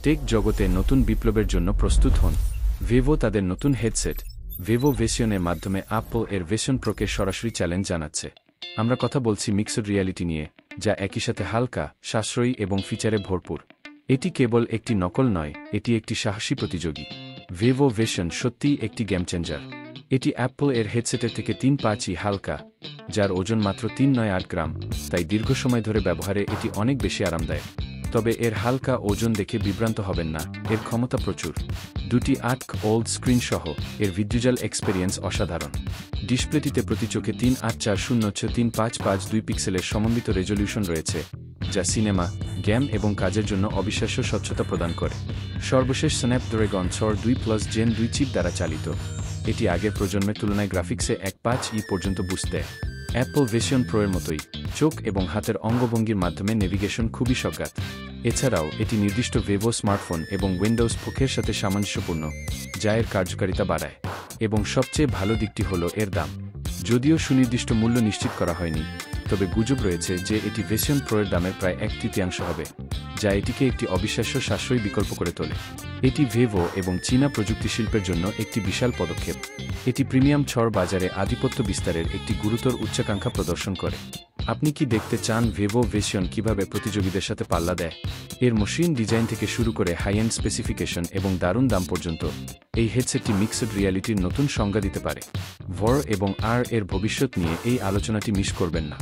Take জগতে নতুন বিপ্লবের জন্য প্রস্তুত হন। ভিভো তাদের নতুন হেডসেট ভিভো ভিশনের মাধ্যমে অ্যাপল এর ভিশন প্রোকে সরাসরি চ্যালেঞ্জ জানাচ্ছে। আমরা কথা বলছি মিক্সড রিয়ালিটি নিয়ে, যা একই সাথে হালকা, সাশ্রয়ী এবং ফিচারে ভরপুর। এটি কেবল একটি নকল নয়, এটি একটি সাহসী প্রতিযোগী। ভিভো ভিশন সত্যিই একটি গেম চেঞ্জার। এটি অ্যাপল এর হেডসেটের থেকে 3.5 হালকা, যার ওজন মাত্র 3.98 গ্রাম, তাই দীর্ঘ সময় ধরে ব্যবহারে এটি অনেক বেশি আরামদায়ক। তবে এর হালকা ওজন দেখে বিভ্রান্ত হবেন না, এর ক্ষমতা প্রচুর। দুটি 8K ওল্ড স্ক্রিন সহ এর ভিজুয়াল এক্সপেরিয়েন্স অসাধারণ। ডিসপ্লেটিতে প্রতি চোখে 3840x3552 পিক্সেলের সমন্বিত রেজলিউশন রয়েছে, যা সিনেমা, গেম এবং কাজের জন্য অবিশ্বাস্য স্বচ্ছতা প্রদান করে। সর্বশেষ স্ন্যাপড্রাগন 6 জেন 2 চিপ দ্বারা চালিত, এটি আগের প্রজন্মের তুলনায় গ্রাফিক্সে 1.5 পর্যন্ত বুস্ট দেয়। অ্যাপল ভিশন প্রো এর মতোই চোখ এবং হাতের অঙ্গভঙ্গির মাধ্যমে নেভিগেশন খুবই সজ্ঞাত। এছাড়াও এটি নির্দিষ্ট ভিভো স্মার্টফোন এবং উইন্ডোজ ফোকের সাথে সামঞ্জস্যপূর্ণ, যা এর কার্যকারিতা বাড়ায়। এবং সবচেয়ে ভালো দিকটি হল এর দাম। যদিও সুনির্দিষ্ট মূল্য নিশ্চিত করা হয়নি, তবে গুজব রয়েছে যে এটি ভিশন প্রো এর দামের প্রায় 1/3 হবে, যা এটিকে একটি অবিশ্বাস্য সাশ্রয়ী বিকল্প করে তোলে। এটি ভিভো এবং চীনা প্রযুক্তি শিল্পের জন্য একটি বিশাল পদক্ষেপ। এটি প্রিমিয়াম ছড় বাজারে আধিপত্য বিস্তারের একটি গুরুতর উচ্চাকাঙ্ক্ষা প্রদর্শন করে। আপনি কি দেখতে চান ভিভো ভিশন কিভাবে প্রতিযোগীদের সাথে পাল্লা দেয়? এর মসৃণ ডিজাইন থেকে শুরু করে হাই এন্ড স্পেসিফিকেশন এবং দারুণ দাম পর্যন্ত, এই হেডসেটটি মিক্সড রিয়ালিটির নতুন সংজ্ঞা দিতে পারে। ভর এবং আর এর ভবিষ্যৎ নিয়ে এই আলোচনাটি মিস করবেন না।